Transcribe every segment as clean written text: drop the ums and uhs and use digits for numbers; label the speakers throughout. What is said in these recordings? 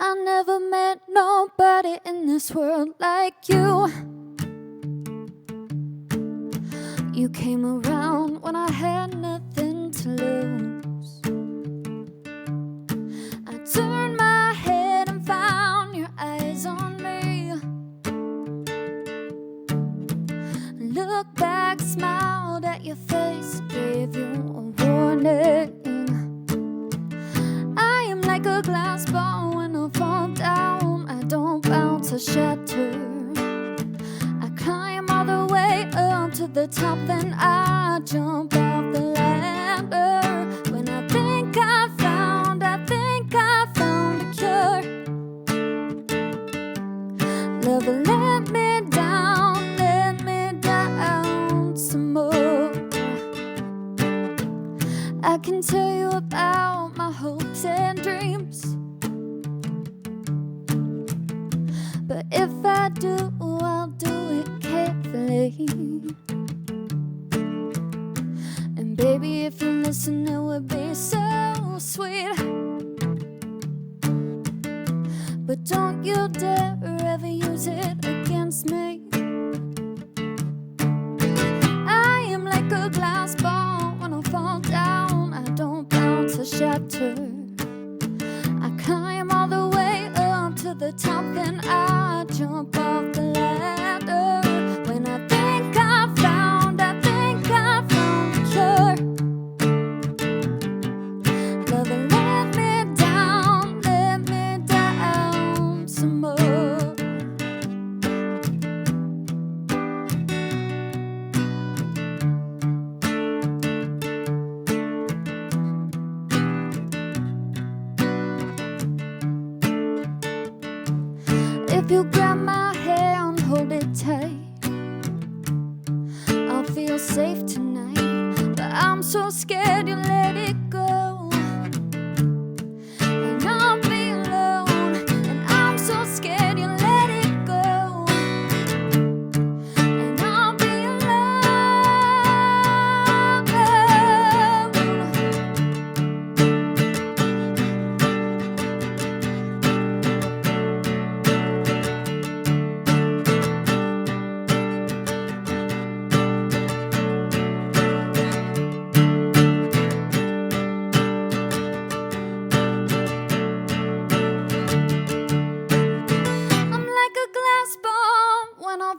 Speaker 1: I never met nobody in this world like you. You came around when I had nothing to lose. I turned my head and found your eyes on me. Looked back, smiled at your face, gave you a warning. I am like a glass ball. When I fall down, I don't bounce or shatter. I climb all the way up to the top, then I jump off the ladder. When I think I found a cure. Love let me down some more. I can tell you about my hopes and dreams, but if I do, I'll do it carefully. And baby, if you listen, it would be so sweet. But don't you dare ever use it against me. I am like a glass ball. When I fall down, I don't bounce or shatter. I climb all the way up to the top, then I jump off the ladder. When I think I found a cure. Love let me down some more. If you grab my hand, hold it tight, I'll feel safe tonight. But I'm so scared you let it go, and I'll be alone. And I'm so scared you let it go, and I'll be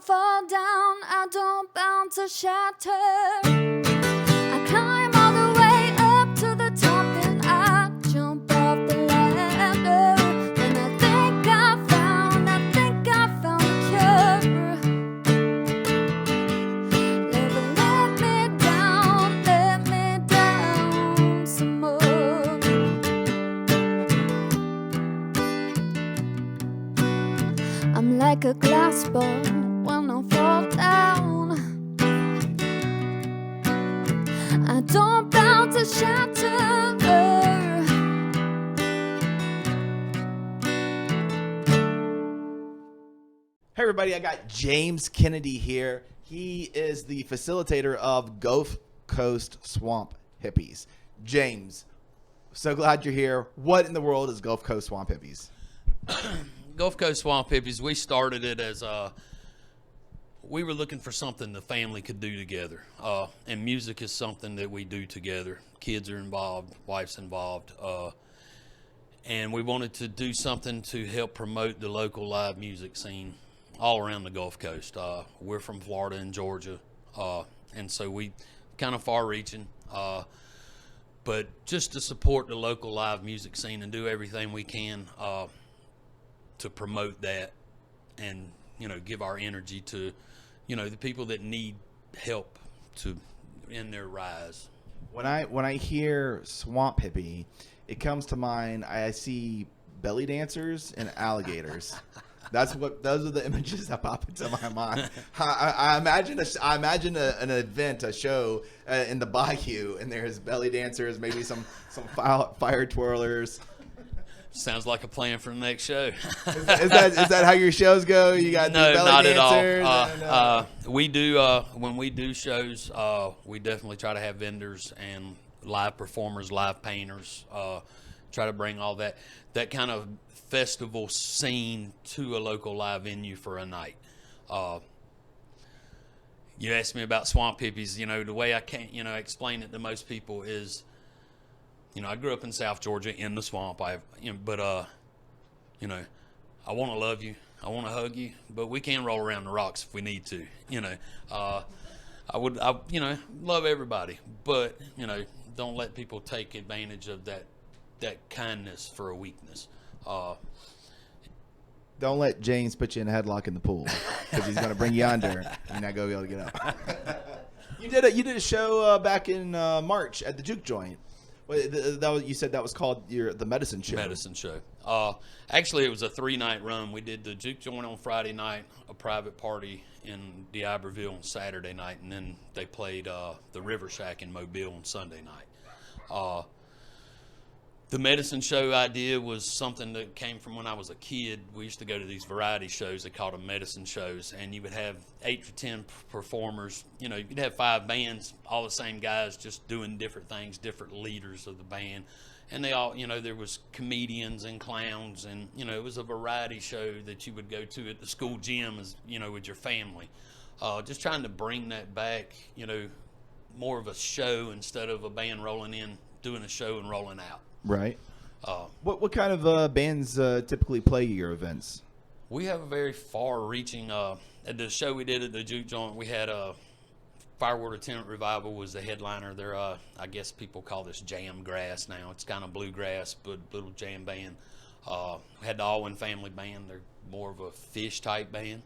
Speaker 1: fall down, I don't bounce or shatter. I climb all the way up to the top, then I jump off the ladder. When I think I found a cure. Never let me down some more. I'm like a glass ball. When I fall down, I don't bounce or shatter.
Speaker 2: Hey everybody, I got James Kennedy here. He is the facilitator of Gulf Coast Swamp Hippies. James, so glad you're here. What in the world is Gulf Coast Swamp Hippies?
Speaker 3: Gulf Coast Swamp Hippies, we started it as we were looking for something the family could do together. And music is something that we do together. Kids are involved, wife's involved. and we wanted to do something to help promote the local live music scene all around the Gulf Coast. We're from Florida and Georgia, and so we kind of far-reaching, but just to support the local live music scene and do everything we can to promote that, and give our energy to the people that need help in their rise.
Speaker 2: When I hear swamp hippie, it comes to mind. I see belly dancers and alligators. Those are the images that pop into my mind. I imagine an event, a show in the bayou, and there's belly dancers, maybe some fire twirlers.
Speaker 3: Sounds like a plan for the next show.
Speaker 2: Is that how your shows go? You got
Speaker 3: no,
Speaker 2: belly
Speaker 3: not
Speaker 2: dancers?
Speaker 3: at all. We do when we do shows. We definitely try to have vendors and live performers, live painters. Try to bring all that kind of festival scene to a local live venue for a night. You asked me about swamp hippies. The way I can't explain it to most people is, I grew up in South Georgia in the swamp. I want to love you. I want to hug you, but we can roll around the rocks if we need to. I love everybody, but don't let people take advantage of that kindness for a weakness.
Speaker 2: Don't let James put you in a headlock in the pool, because he's going to bring you under and you're not going to be able to get up. You did a show back in March at the Juke Joint. You said that was called the Medicine Show.
Speaker 3: Medicine Show. Actually, it was a 3-night run. We did the Juke Joint on Friday night, a private party in D'Iberville on Saturday night, and then they played the River Shack in Mobile on Sunday night. The Medicine Show idea was something that came from when I was a kid. We used to go to these variety shows. They called them medicine shows, and you would have 8 to 10 performers. You'd have 5 bands, all the same guys, just doing different things, different leaders of the band. And they all, there was comedians and clowns, and, it was a variety show that you would go to at the school gym, with your family. Just trying to bring that back, more of a show instead of a band rolling in, doing a show and rolling out.
Speaker 2: Right. What kind of bands typically play your events?
Speaker 3: We have a very far-reaching. At the show we did at the Juke Joint, we had Firewater Tenant Revival was the headliner. They're I guess people call this jam grass now. It's kind of bluegrass, but little jam band. We had the Allwyn Family Band. They're more of a fish type band.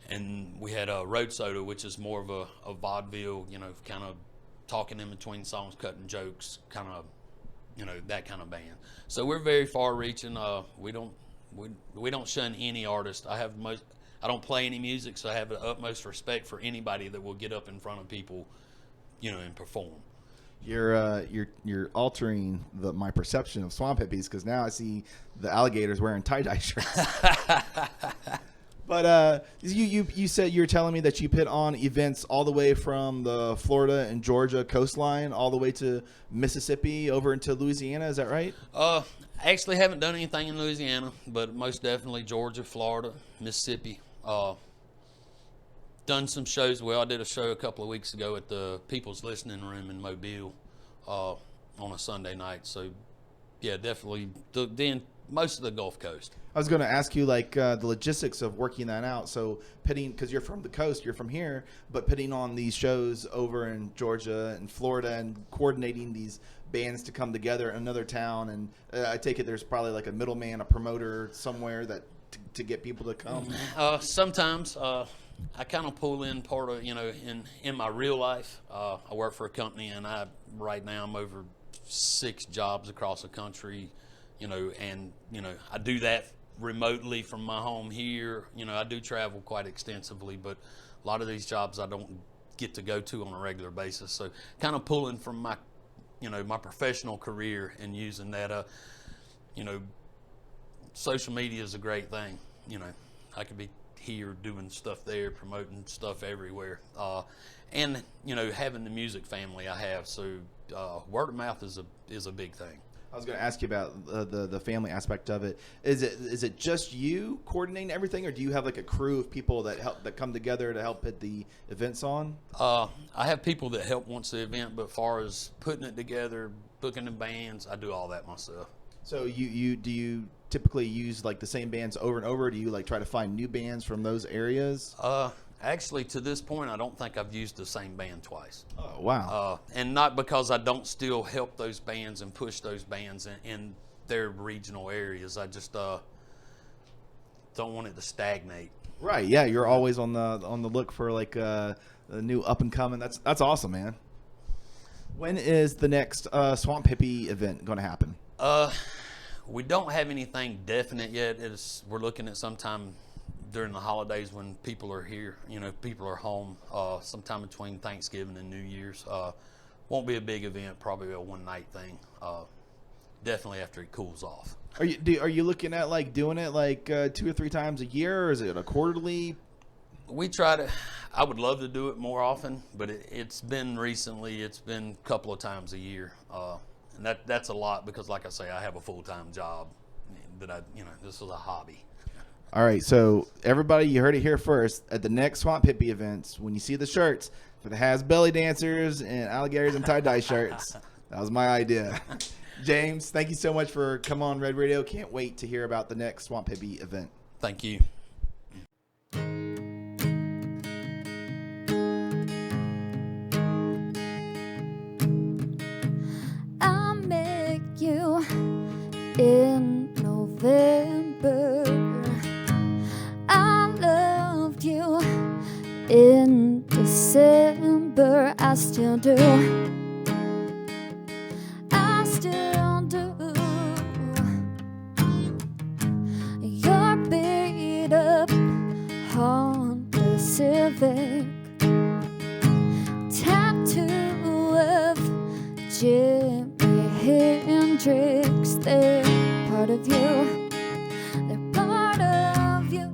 Speaker 3: And we had Road Soda, which is more of a vaudeville, kind of talking in between songs, cutting jokes, kind of. That kind of band. So we're very far-reaching. We don't shun any artist. I don't play any music, so I have the utmost respect for anybody that will get up in front of people, and perform.
Speaker 2: You're altering my perception of swamp hippies, because now I see the alligators wearing tie-dye shirts. But you said, you're telling me that you put on events all the way from the Florida and Georgia coastline all the way to Mississippi over into Louisiana. Is that right?
Speaker 3: Actually haven't done anything in Louisiana, but most definitely Georgia, Florida, Mississippi. Done some shows. Well, I did a show a couple of weeks ago at the People's Listening Room in Mobile on a Sunday night. So, yeah, definitely most of the Gulf Coast.
Speaker 2: I was going to ask you, the logistics of working that out. So because you're from the coast, you're from here, but putting on these shows over in Georgia and Florida and coordinating these bands to come together in another town. And I take it there's probably like a middleman, a promoter somewhere to get people to come.
Speaker 3: Sometimes I kind of pull in part of, in my real life. I work for a company, and right now I'm over 6 jobs across the country. I do that remotely from my home here. I do travel quite extensively, but a lot of these jobs I don't get to go to on a regular basis. So kind of pulling from my, my professional career and using that, social media is a great thing. I could be here doing stuff there, promoting stuff everywhere. And, having the music family I have. So word of mouth is a big thing.
Speaker 2: I was going to ask you about the family aspect of it. Is it just you coordinating everything, or do you have like a crew of people that come together to help put the events on?
Speaker 3: I have people that help once the event, but as far as putting it together, booking the bands, I do all that myself.
Speaker 2: So you do you typically use like the same bands over and over? Do you like try to find new bands from those areas?
Speaker 3: Actually, to this point, I don't think I've used the same band twice.
Speaker 2: Oh, wow.
Speaker 3: And not because I don't still help those bands and push those bands in their regional areas. I just don't want it to stagnate.
Speaker 2: Right. Yeah, you're always on the look for like a new up and coming. That's awesome, man. When is the next Swamp Hippie event going to happen?
Speaker 3: We don't have anything definite yet. We're looking at sometime during the holidays when people are here, people are home, sometime between Thanksgiving and New Year's. Won't be a big event, probably a one-night thing. Definitely after it cools off.
Speaker 2: Are you looking at like doing it like 2 or 3 times a year, or is it a quarterly?
Speaker 3: We try to. I would love to do it more often, but it's been a couple of times a year, and that's a lot because, like I say, I have a full-time job that this is a hobby.
Speaker 2: All right, so everybody, you heard it here first. At the next Swamp Hippie events, when you see the shirts for the Has Belly Dancers and alligators and tie-dye shirts, that was my idea. James, thank you so much for coming on Red Radio. Can't wait to hear about the next Swamp Hippie event.
Speaker 3: Thank you.
Speaker 1: I met you in November. I loved you in December. I still do. I still do. You're beat up Honda Civic, tattoo of Jimi Hendrix. They're part of you. They're part of you.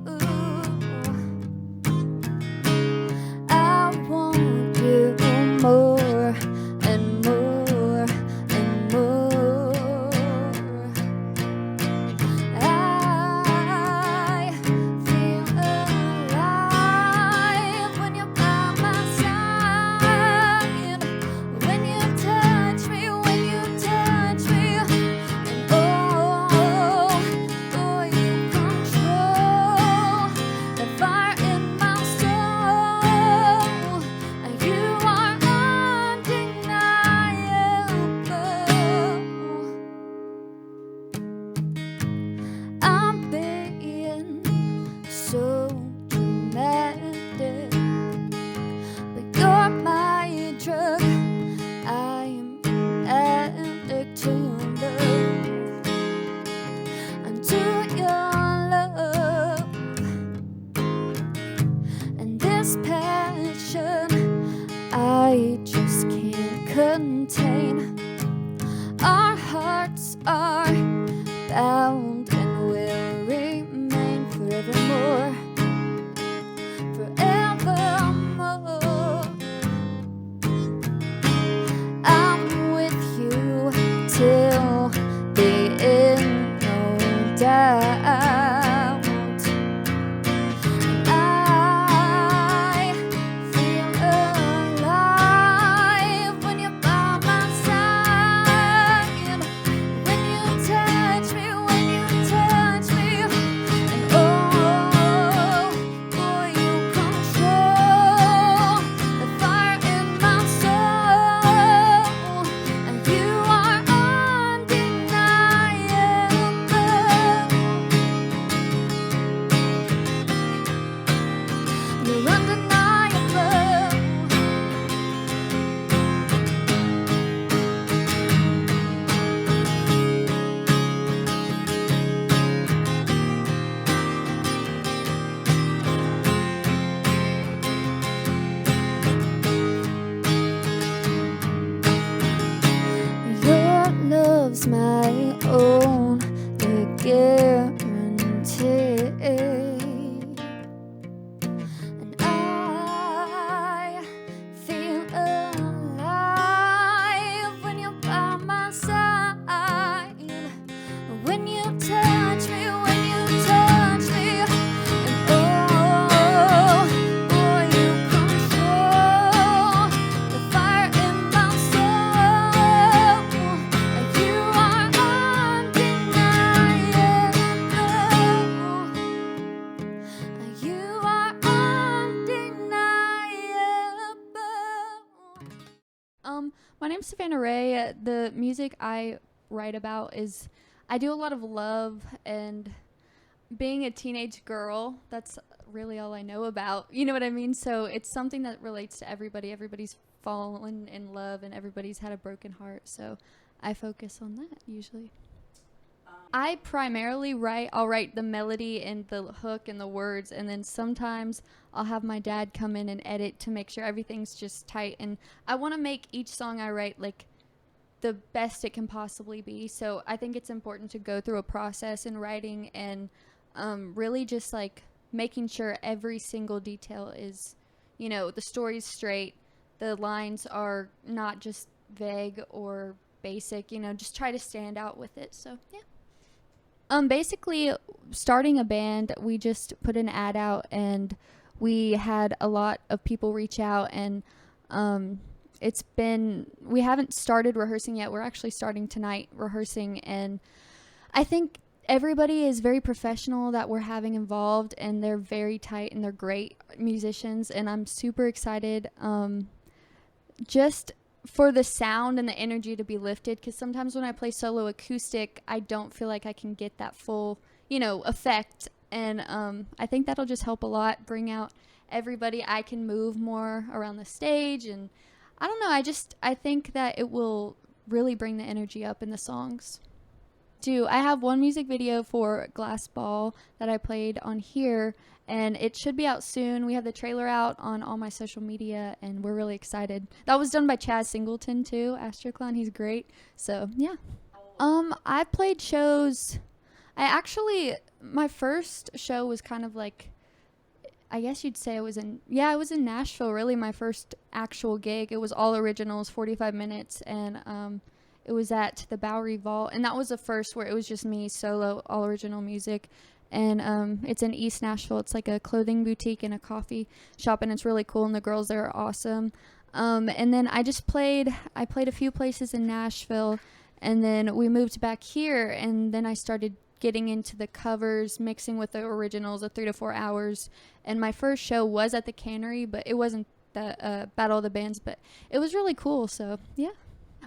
Speaker 1: I want you more and more and more. I feel alive when you're by my side. When you touch me, when you touch me. And oh, you control the fire in my soul. You are undeniable. I'm being so dramatic, but you're my drug. I'm addict to your love. I'm to your love. And this passion I just can't contain. Our hearts are bound and will remain forevermore. Forevermore. I'm with you till the end, no doubt. I feel alive when you're by my side. When you touch me, when you touch me. And oh, you control the fire in my soul. And you are undeniable. You're undeniable. Your love's my only guarantee. And I feel alive when you're by my side. When you touch me, when you touch me. And oh, you control the fire in my soul. You are Savannah Ray, the music I write about is, I do a lot of love, and being a teenage girl, that's really all I know about. You know what I mean? So it's something that relates to everybody. Everybody's fallen in love, and everybody's had a broken heart. So I focus on that usually. I primarily I'll write the melody and the hook and the words, and then sometimes I'll have my dad come in and edit to make sure everything's just tight. And I want to make each song I write like the best it can possibly be. So I think it's important to go through a process in writing and really just like making sure every single detail is, you know, the story's straight, the lines are not just vague or basic, you know, just try to stand out with it. So yeah. Basically, starting a band, we just put an ad out, and we had a lot of people reach out, and we haven't started rehearsing yet. We're actually starting tonight rehearsing, and I think everybody is very professional that we're having involved, and they're very tight, and they're great musicians, and I'm super excited just for the sound and the energy to be lifted, because sometimes when I play solo acoustic, I don't feel like I can get that full, you know, effect, and I think that'll just help a lot, bring out everybody. I can move more around the stage, and I don't know, I think that it will really bring the energy up in the songs. I have one music video for Glass Ball that I played on here, and it should be out soon. We have the trailer out on all my social media, and we're really excited. That was done by Chaz Singleton too, Astroclown. He's great. So yeah. I played shows. My first show was kind of like, I guess you'd say it was in Nashville, really, my first actual gig. It was all originals, 45 minutes, and it was at the Bowery Vault, and that was the first where it was just me, solo, all original music. And it's in East Nashville. It's like a clothing boutique and a coffee shop, and it's really cool, and the girls there are awesome. And then I played a few places in Nashville, and then we moved back here, and then I started getting into the covers, mixing with the originals, 3 to 4 hours. And my first show was at the Cannery, but it wasn't the Battle of the Bands, but it was really cool. So yeah.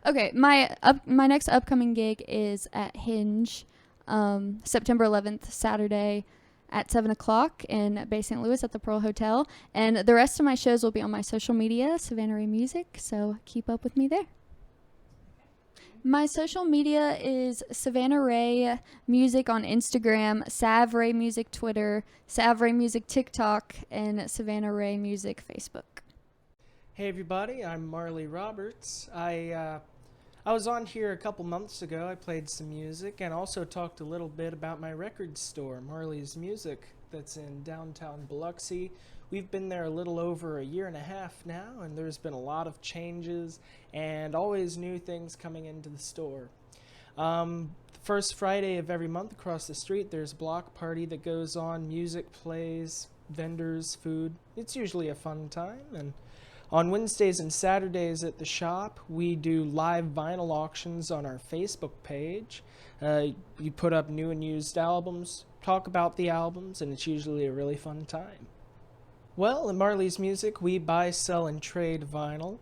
Speaker 1: Okay, my next upcoming gig is at Hinge, September 11th, Saturday at 7 o'clock in Bay St. Louis at the Pearl Hotel. And the rest of my shows will be on my social media, Savannah Ray Music, so keep up with me there. My social media is Savannah Ray Music on Instagram, Sav Ray Music Twitter, Sav Ray Music TikTok, and Savannah Ray Music Facebook.
Speaker 4: Hey everybody, I'm Marley Roberts. I was on here a couple months ago. I played some music and also talked a little bit about my record store, Marley's Music, that's in downtown Biloxi. We've been there a little over a year and a half now, and there's been a lot of changes and always new things coming into the store. The first Friday of every month across the street, there's a block party that goes on, music plays, vendors, food. It's usually a fun time. And on Wednesdays and Saturdays at the shop, we do live vinyl auctions on our Facebook page. You put up new and used albums, talk about the albums, and it's usually a really fun time. Well, at Marley's Music, we buy, sell, and trade vinyl.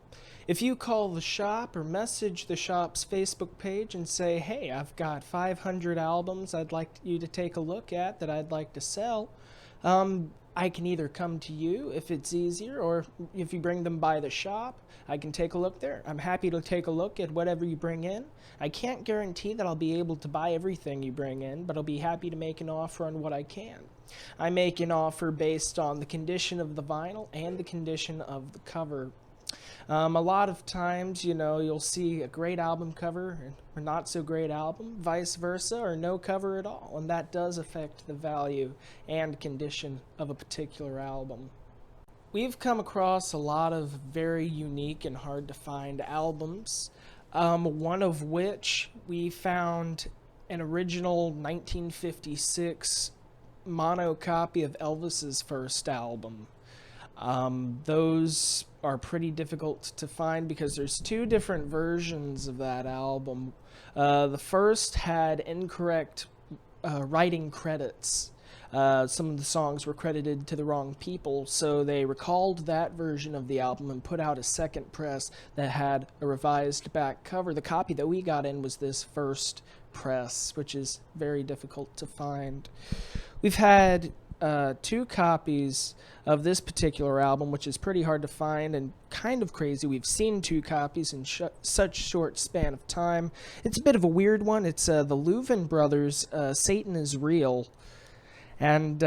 Speaker 4: If you call the shop or message the shop's Facebook page and say, hey, I've got 500 albums I'd like you to take a look at that I'd like to sell, I can either come to you if it's easier, or if you bring them by the shop, I can take a look there. I'm happy to take a look at whatever you bring in. I can't guarantee that I'll be able to buy everything you bring in, but I'll be happy to make an offer on what I can. I make an offer based on the condition of the vinyl and the condition of the cover. A lot of times, you know, you'll see a great album cover or not so great album, vice versa, or no cover at all, and that does affect the value and condition of a particular album. We've come across a lot of very unique and hard to find albums, one of which we found an original 1956 mono copy of Elvis's first album. Those are pretty difficult to find because there's two different versions of that album. The first had incorrect writing credits. some of the songs were credited to the wrong people, so they recalled that version of the album and put out a second press that had a revised back cover. The copy that we got in was this first press, which is very difficult to find. We've had 2 copies of this particular album, which is pretty hard to find and kind of crazy. We've seen 2 copies in such short span of time. It's a bit of a weird one. It's the Louvin Brothers' Satan is Real. And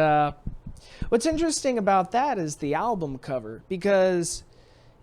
Speaker 4: what's interesting about that is the album cover, because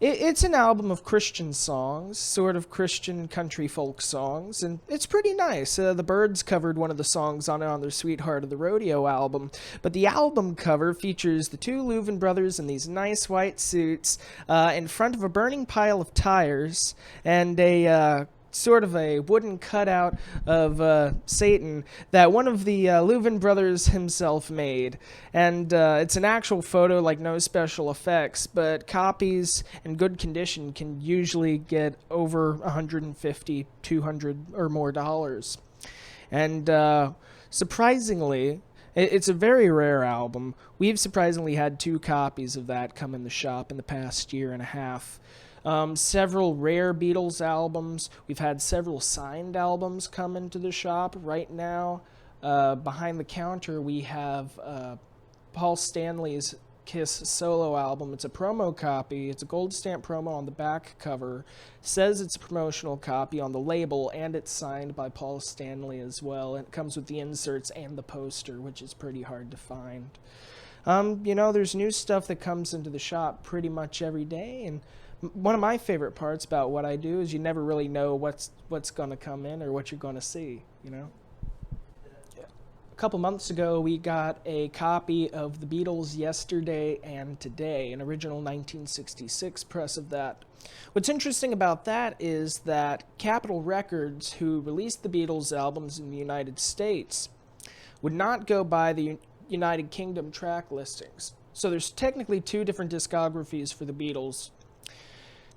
Speaker 4: it's an album of Christian songs, sort of Christian country folk songs, and it's pretty nice. The Byrds covered one of the songs on their Sweetheart of the Rodeo album, but the album cover features the 2 Louvin brothers in these nice white suits in front of a burning pile of tires and a sort of a wooden cutout of Satan that one of the Louvin brothers himself made. And it's an actual photo, like no special effects, but copies in good condition can usually get over $150, $200 or more dollars. And surprisingly, it's a very rare album. We've surprisingly had 2 copies of that come in the shop in the past year and a half. Several rare Beatles albums. We've had several signed albums come into the shop. Right now, behind the counter, we have Paul Stanley's Kiss solo album. It's a promo copy. It's a gold stamp promo on the back cover. Says it's a promotional copy on the label, and it's signed by Paul Stanley as well. And it comes with the inserts and the poster, which is pretty hard to find. There's new stuff that comes into the shop pretty much every day, and one of my favorite parts about what I do is you never really know what's going to come in or what you're going to see, A couple months ago, we got a copy of the Beatles' Yesterday and Today, an original 1966 press of that. What's interesting about that is that Capitol Records, who released the Beatles albums in the United States, would not go by the United Kingdom track listings. So there's technically 2 different discographies for the Beatles.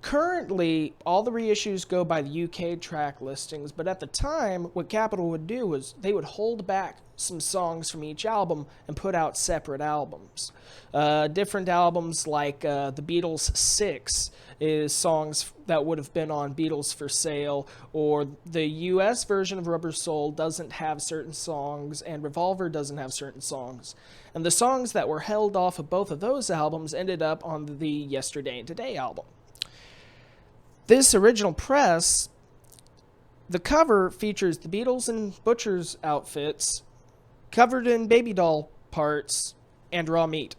Speaker 4: Currently, all the reissues go by the UK track listings, but at the time, what Capitol would do was they would hold back some songs from each album and put out separate albums. Different albums like The Beatles 6 is songs that would have been on Beatles for Sale, or the US version of Rubber Soul doesn't have certain songs, and Revolver doesn't have certain songs. And the songs that were held off of both of those albums ended up on the Yesterday and Today album. This original press, the cover features the Beatles in butcher's outfits, covered in baby doll parts and raw meat.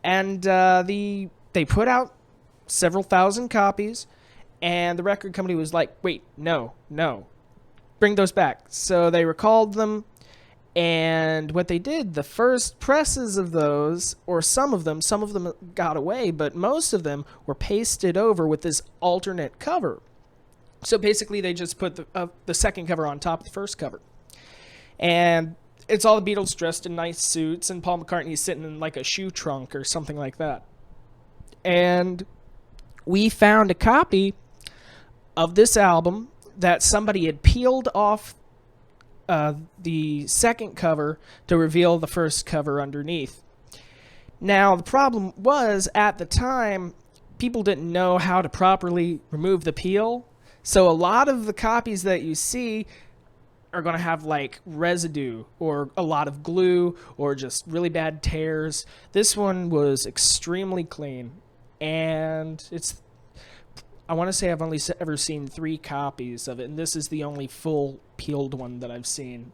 Speaker 4: And they put out several thousand copies, and the record company was like, wait, no, bring those back. So they recalled them, and what they did, the first presses of those, or some of them got away, but most of them were pasted over with this alternate cover. So basically they just put the second cover on top of the first cover. And it's all the Beatles dressed in nice suits, and Paul McCartney's sitting in like a shoe trunk or something like that. And we found a copy of this album that somebody had peeled off the second cover to reveal the first cover underneath. Now, the problem was, at the time, people didn't know how to properly remove the peel, so a lot of the copies that you see are going to have like residue or a lot of glue or just really bad tears. This one was extremely clean, and I want to say I've only ever seen 3 copies of it, and this is the only full peeled one that I've seen.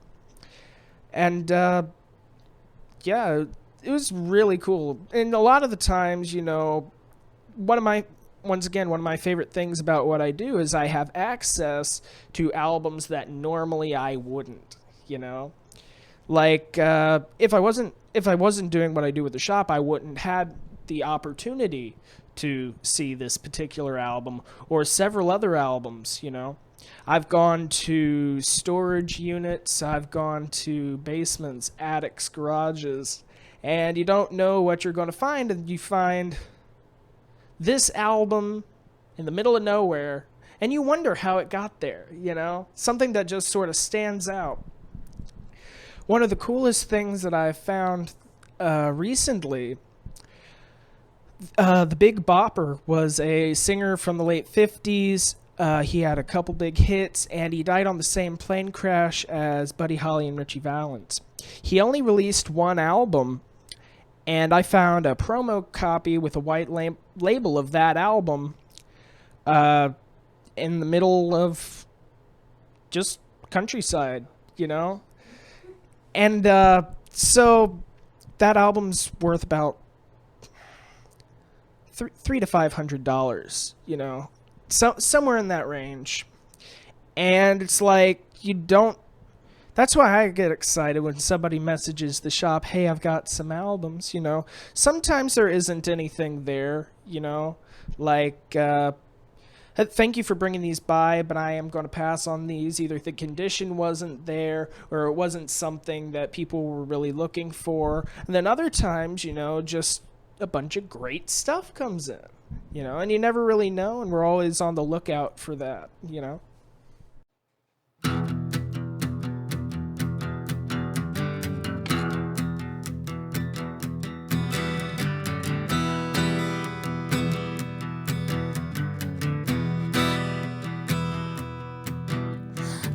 Speaker 4: And yeah, it was really cool. And a lot of the times, one of my favorite things about what I do is I have access to albums that normally I wouldn't, Like if I wasn't doing what I do with the shop, I wouldn't have the opportunity to see this particular album or several other albums, I've gone to storage units, I've gone to basements, attics, garages, and you don't know what you're going to find, and you find this album in the middle of nowhere, and you wonder how it got there, Something that just sort of stands out. one of the coolest things that I've found recently, the Big Bopper was a singer from the late 50s. He had a couple big hits, and he died on the same plane crash as Buddy Holly and Richie Valens. He only released one album, and I found a promo copy with a white label of that album in the middle of just countryside, you know? And so that album's worth about $300 to $500, you know? So somewhere in that range. And it's like, that's why I get excited when somebody messages the shop, hey, I've got some albums, you know. Sometimes there isn't anything there, you know. Like, thank you for bringing these by, but I am going to pass on these. Either the condition wasn't there or it wasn't something that people were really looking for. And then other times, you know, just a bunch of great stuff comes in, you know, and you never really know, and we're always on the lookout for that, you know.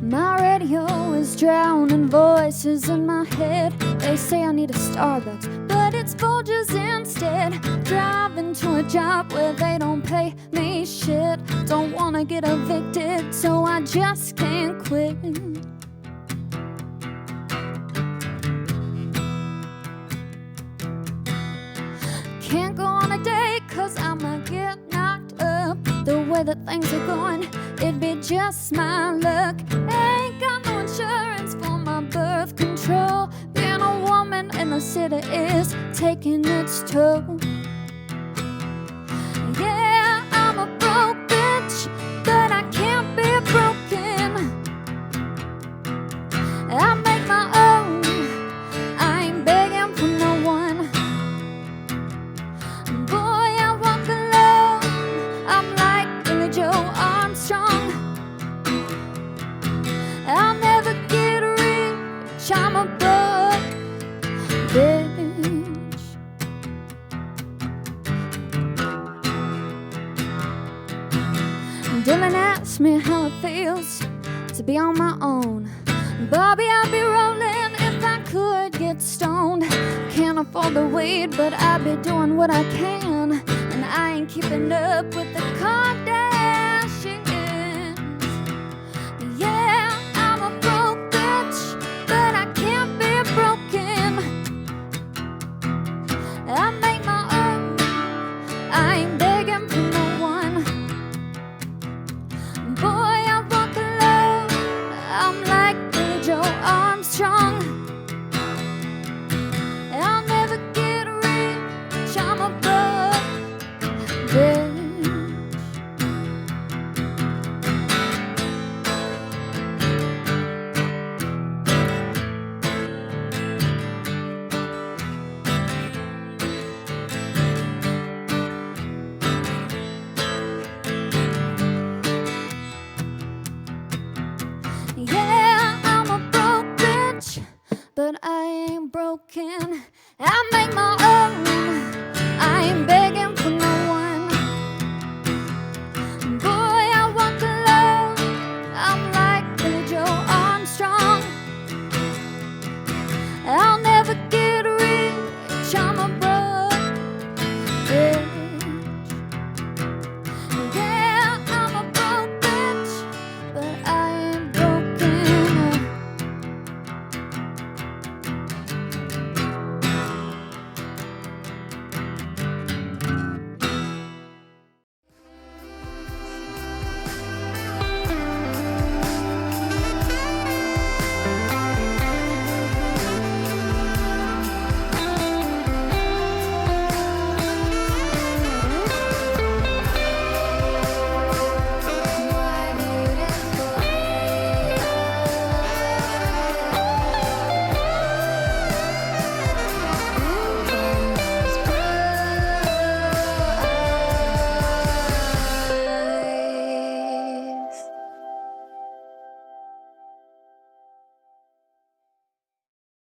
Speaker 1: My radio is drowning voices in my head. They say I need a Starbucks, but it's Folgers instead. Driving to a job where they don't pay me shit. Don't wanna get evicted, so I just can't quit. Can't go on a date, cause I might get knocked up. The way that things are going, it'd be just my luck. Ain't got no insurance for my birth control. Being a woman in the city is taking its toll. Yeah, I'm a broke bitch, but I can't be broken. I make my own, I ain't begging for no one. Boy, I walk alone, I'm like Billy Joe Armstrong. I'll never get rich, I'm a broke bitch. Dylan asked me how it feels to be on my own. Bobby, I'd be rolling if I could get stoned. Can't afford the weed, but I'd be doing what I can. And I ain't keeping up with the Kardashians. Yeah, I'm a broke bitch, but I can't be broken. I make my own, I ain't begging for no one. Boy, I walk alone, I'm like Billy Joe Armstrong. I'll never get rich, I'm a broke bitch. Yeah, I'm a broke bitch, but I ain't broken. I make my own, I ain't begging for no one.